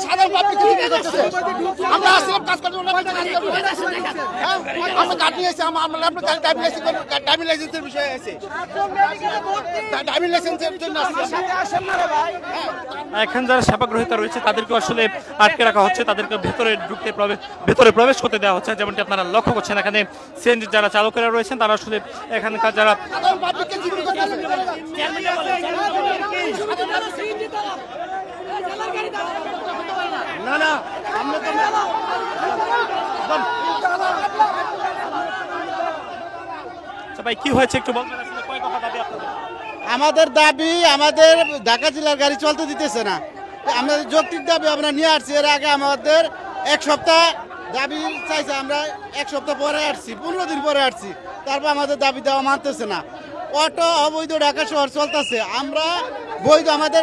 সাধারণ পাবলিক আমরা আসলাম কাজ করতে আমরা গাড়ি নিয়ে এসে আপনার ড্রাইভিং লাইসেন্সের বিষয়ে আছে ড্রাইভিং লাইসেন্সের জন্য এখন যারা সেবা গ্রহীতা রয়েছে তাদেরকে আসলে আটকে রাখা হচ্ছে, তাদেরকে ভেতরে প্রবেশ করতে দেওয়া হচ্ছে। যেমনটি আপনারা লক্ষ্য করছেন এখানে সিএনজি যারা চালকেরা রয়েছেন তারা আসলে এখানকার যারা ভাই কি হয়েছে একটু বলবেন? আমাদের দাবি, আমাদের ঢাকা জেলার গাড়ি চলতে দিতেছে না। আমাদের যৌক্তিক দাবি আমরা নিয়ে আসছি। এর আগে আমাদের এক সপ্তাহ দাবি চাইছে, আমরা এক সপ্তাহ পরে আসছি, 15 দিন পরে আসছি, তারপর আমাদের দাবি দেওয়া মানতেছে না। অটো অবৈধ ঢাকা শহর চলতেছে, আমরা বৈধ, আমাদের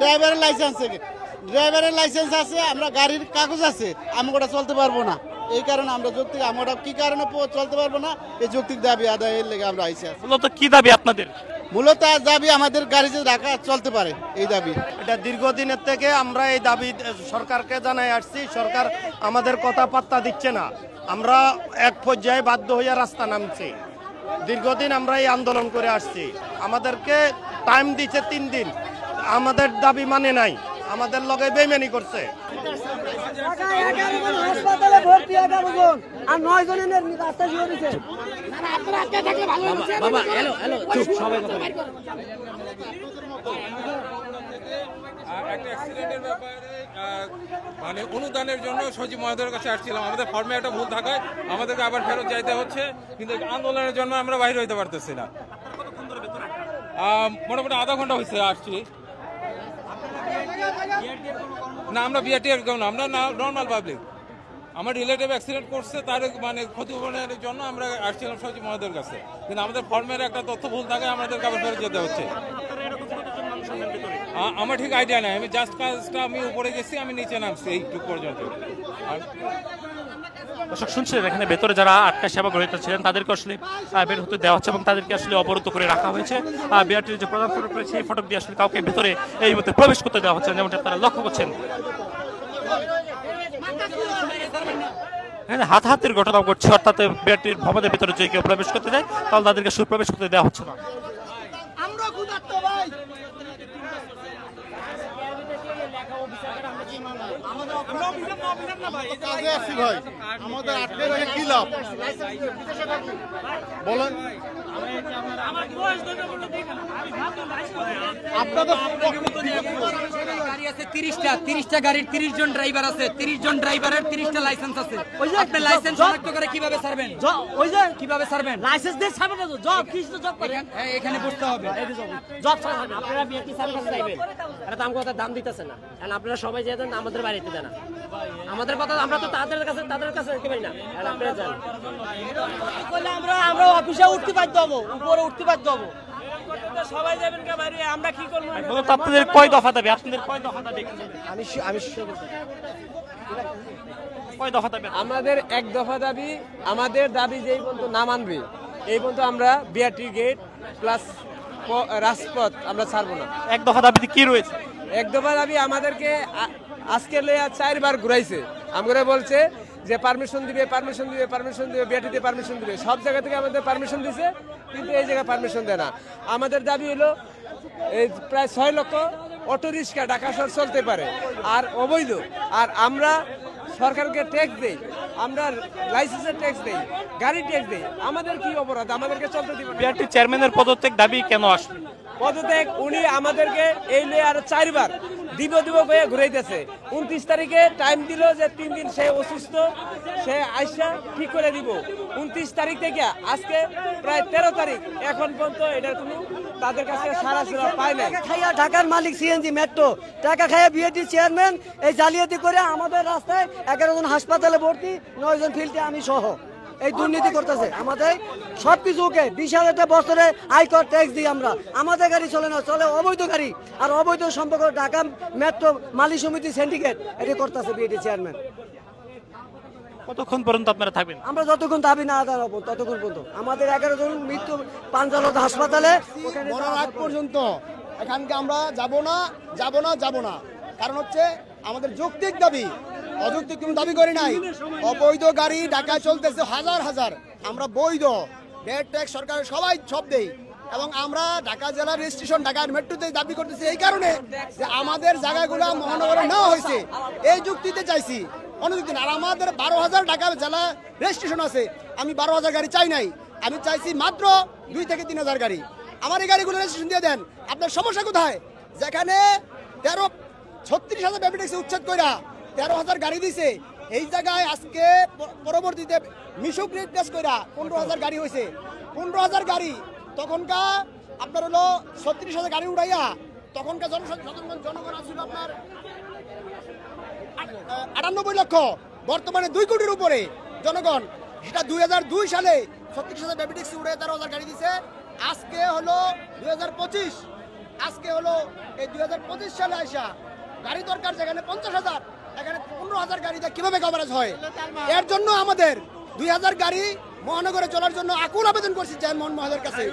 ড্রাইভারের লাইসেন্স আছে, আমরা গাড়ির কাগজ আছে, আমরা ওটা চলতে পারবো না। এই কারণে আমরা যৌক্তিক, আমরা কি কারণে চলতে পারবো না, এই যৌক্তিক দাবি আদায়ের লেগে আমরা আইসি। মূলত কি দাবি আপনাদের? মূলত দাবি আমাদের গাড়ি যে ঢাকা চলতে পারে, এই দাবি। এটা দীর্ঘদিনের থেকে আমরা এই দাবি সরকারকে জানাই আসছি। সরকার আমাদের কথা পাত্তা দিচ্ছে না। আমরা এক পর্যায়ে বাধ্য হইয়া রাস্তা নামছি। দীর্ঘদিন আমরা এই আন্দোলন করে আসছি। আমাদেরকে টাইম দিচ্ছে 3 দিন, আমাদের দাবি মানে নাই, আমাদের লগে বেইমানি করছে। হাসপাতালে ভর্তি 11 জন আর 9 জনের রাস্তা দিয়ে দিয়েছে। বাবা হ্যালো চুপ সবাই কথা বলেন। একটা অ্যাক্সিডেন্টের ব্যাপারে মানে অনুদানের জন্য সচিব মহোদয়ের কাছে আসছিলাম। আমাদের ফর্মে একটা ভুল থাকায় আমাদেরকে আবার ফেরত যাইতে হচ্ছে, কিন্তু আন্দোলনের জন্য আমরা বাইরে হইতে পারতেছি না। মোটামুটি আধা ঘন্টা হয়েছে আসছি। না আমরা বিআরটিআর কেউ না, আমরা নর্মাল পাবলিক। আমার রিলেটিভ অ্যাক্সিডেন্ট করছে, তার মানে ক্ষতিপূরণের জন্য আমরা আসছিলাম সচিব মহোদয়ের কাছে, কিন্তু আমাদের ফর্মের একটা তথ্য ভুল থাকে, আমাদেরকে আবার ফেরত যেতে হচ্ছে। আমার ঠিক আইডিয়া নাই, আমি জাস্ট কাজটা আমি উপরে গেছি, আমি নিচে নামছি এইটুকু পর্যন্ত। দর্শক শুনছিলেন এখানে ভেতরে যারা আটকা সেবা গ্রহীতা ছিলেন তাদেরকে আসলে বের হতে দেওয়া হচ্ছে এবং তাদেরকে আসলে অবরুদ্ধ করে রাখা হয়েছে। বিআরটির যে প্রধান ফটক রয়েছে এই ফটক দিয়ে আসলে কাউকে ভেতরে এই মুহূর্তে প্রবেশ করতে দেওয়া হচ্ছে, যেমনটা আপনারা লক্ষ্য করছেন। এখানে হাতাহাতির ঘটনা ঘটছে, অর্থাৎ বিআরটির ভবনের ভেতরে যদি কেউ প্রবেশ করতে যায় তাহলে তাদেরকে সুপ্রবেশ করতে দেওয়া হচ্ছে না। আমাদের আটকে রেখে কি লাভ বলেন? গাড়ি আছে 30টা গাড়ির 30 জন ড্রাইভার আছে, 30 জন ড্রাইভারের 30টা লাইসেন্স আছে। আপনি লাইসেন্স শনাক্ত করে কিভাবে ছাড়বেন? ওই যে কিভাবে ছাড়বেন? লাইসেন্স দিয়ে ছাড়বেন না তো, জব কিছু জব করে এখানে বসতে হবে। জব ছাড়বেন আপনারা বিআরটি সার্ভিস চাইবেন, এটা তো আমাদের দাম দিতেছে না, কারণ আপনারা সবাই যেতেন আমাদের বাড়িতে দেন না, আমাদের কথা আমরা তো তাদের কাছে যেতে পারি না, আর আপনারা যান কইলে আমরা অফিসে উঠতে বাধ্য হবো, উপরে উঠতে বাধ্য হবো। সবাই যাবেন কে বাইরে, আমরা কি করব? আপনাদের কয় দফা দাবি? আপনাদের কয় দফা দাবি? আমি কয় দফা দাবি? আমাদের এক দফা দাবি, আমাদের দাবি যেই পর্যন্ত না মানবে এই পর্যন্ত আমরা বিআরটি গেট প্লাস রাজপথ আমরা ছাড়বো না। এক দফা দাবিতে কি রয়েছে? এক দফা দাবি আমাদেরকে আজকে 4 বার ঘুরাইছে, আমরা বলছে যে পারমিশন দিবে বিআরটিতে পারমিশন দিবে, সব জায়গা থেকে আমাদের পারমিশন দিছে, কিন্তু এই জায়গায় পারমিশন দেয় না। আমাদের দাবি হলো এই প্রায় 6 লক্ষ অটো রিক্সা ঢাকা শহর চলতে পারে আর অবৈধ, আর আমরা সরকারকে ট্যাক্স দেই, আমরা লাইসেন্সের ট্যাক্স দেই, গাড়ি ট্যাক্স দেই, আমাদের কি অপরাধ? আমাদেরকে চলতে দিবেন? বিআরটি চেয়ারম্যানের পদত্যাগ দাবি কেন আসবে? পদত্যাগ উনি আমাদেরকে এই নিয়ে আর 4 বার দিব করে ঘুরাইতেছে। 29 তারিখে টাইম দিল যে 3 দিন সে অসুস্থ, সে আইসা ঠিক করে দিব। 29 তারিখ থেকে আজকে প্রায় 13 তারিখ, এখন পর্যন্ত এটার কোনো তাদের কাছে সারা পায় নাই। ঢাকার মালিক সিএনজি মেট্রো টাকা খাইয়া বিএটি চেয়ারম্যান এই জালিয়াতি করে আমাদের রাস্তায় 11 জন হাসপাতালে ভর্তি, 9 জন ফিল্ডে আমি সহ এই দুর্নীতি করতেছে। আমাদের সবকিছু ওকে 20,000 বছরে আয়কর ট্যাক্স দিই আমরা, আমাদের গাড়ি চলে না, চলে অবৈধ গাড়ি, আর অবৈধ সম্পর্ক ঢাকা মেট্রো মালিক সমিতি সিন্ডিকেট এটি করতেছে বিএটি চেয়ারম্যান। কতক্ষণ পর্যন্ত আপনারা থাকবেন? আমরা যতক্ষণ দাবি না আদায় হবো ততক্ষণ পর্যন্ত। আমাদের 11 জন মৃত্যু পাঞ্জালত হাসপাতালে পর্যন্ত এখানকে আমরা যাব না। কারণ হচ্ছে আমাদের যৌক্তিক দাবি, অযৌক্তিক কোনো দাবি করি নাই। অবৈধ গাড়ি ঢাকায় চলতেছে হাজার হাজার, আমরা বৈধ ভ্যাট ট্যাক্স সরকারের সব দেই এবং আমরা ঢাকা জেলার রেজিস্ট্রেশন ঢাকার মেট্রোতে দাবি করতেছি এই কারণে যে আমাদের জায়গাগুলো মহানগরে নেওয়া হয়েছে, এই যুক্তিতে চাইছি, অনুযুক্তি না। আর আমাদের 12,000 ঢাকা জেলা রেজিস্ট্রেশন আছে, আমি 12,000 গাড়ি চাই নাই, আমি চাইছি মাত্র 2 থেকে 3,000 গাড়ি। আমার এই গাড়িগুলো রেজিস্ট্রেশন দিয়ে দেন। আপনার সমস্যা কোথায়? যেখানে 36,000 বেবি ট্যাক্সি উচ্ছেদ কইরা 13,000 গাড়ি দিছে, এই জায়গায় আজকে পরবর্তীতে মিশুক রিপ্লেস কইরা 15,000 গাড়ি হয়েছে। 15,000 গাড়ি তখনকার আপনার হলো 36,000 গাড়ি উড়াইয়া তখনকার জনগণ আসছিল আপনার 98 লক্ষ, বর্তমানে 2 কোটির উপরে জনগণ। সেটা 2002 সালে 36,000 বেবি ট্যাক্সি উড়ে 13,000 গাড়ি দিছে। আজকে হলো 2025, আজকে হলো এই 2025 সালে আইসা গাড়ি দরকার যেখানে 50,000, এখানে 15,000 গাড়িতে কিভাবে কভারেজ হয়? এর জন্য আমাদের 2,000 গাড়ি মহানগরে চলার জন্য আকুল আবেদন করছি চেয়ারম্যান মহোদয়ের কাছে।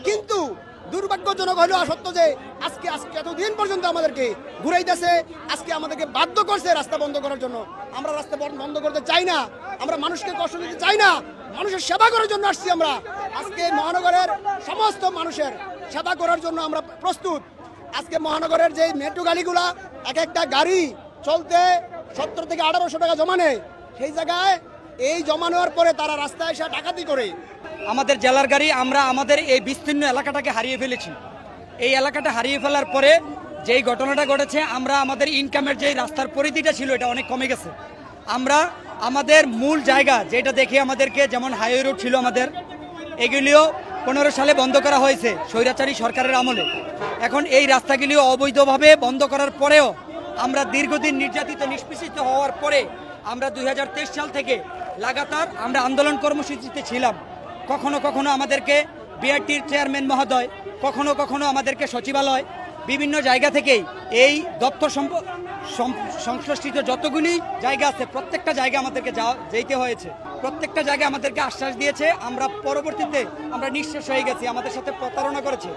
কিন্তু দুর্ভাগ্যজনক হলো সত্য যে আজকে এতদিন পর্যন্ত আমাদেরকে ঘুরাইতেছে, আজকে আমাদেরকে বাধ্য করছে রাস্তা বন্ধ করার জন্য। আমরা রাস্তা বন্ধ করতে চাই না, আমরা মানুষকে কষ্ট দিতে চাই না, মানুষের সেবা করার জন্য আসছি। আমরা আজকে মহানগরের সমস্ত মানুষের সেবা করার জন্য আমরা প্রস্তুত। আজকে মহানগরের যে মেট্রো গাড়িগুলা এক একটা গাড়ি চলতে 17 থেকে 1800 টাকা জমা নেয়, সেই জায়গায় এই জমা নেওয়ার পরে তারা রাস্তায় এসে ডাকাতি করে। আমাদের জেলার গাড়ি আমরা আমাদের এই বিস্তীর্ণ এলাকাটাকে হারিয়ে ফেলেছি। এই এলাকাটা হারিয়ে ফেলার পরে যেই ঘটনাটা ঘটেছে, আমরা আমাদের ইনকামের যে রাস্তার পরিধিটা ছিল এটা অনেক কমে গেছে। আমরা আমাদের মূল জায়গা যেটা দেখে আমাদেরকে, যেমন হাইওয়ে রোড ছিল আমাদের, এগুলিও 15 সালে বন্ধ করা হয়েছে স্বৈরাচারী সরকারের আমলে। এখন এই রাস্তাগুলিও অবৈধভাবে বন্ধ করার পরেও আমরা দীর্ঘদিন নির্যাতিত নিষ্পেষিত হওয়ার পরে আমরা 2023 সাল থেকে লাগাতার আমরা আন্দোলন কর্মসূচিতে ছিলাম। কখনো কখনো আমাদেরকে বিআরটির চেয়ারম্যান মহোদয়, কখনো কখনো আমাদেরকে সচিবালয়, বিভিন্ন জায়গা থেকেই এই দপ্তর সংশ্লিষ্ট যতগুলি জায়গা আছে প্রত্যেকটা জায়গা আমাদেরকে যেতে হয়েছে। প্রত্যেকটা জায়গায় আমাদেরকে আশ্বাস দিয়েছে, আমরা পরবর্তীতে আমরা নিঃশেষ হয়ে গেছি, আমাদের সাথে প্রতারণা করেছে।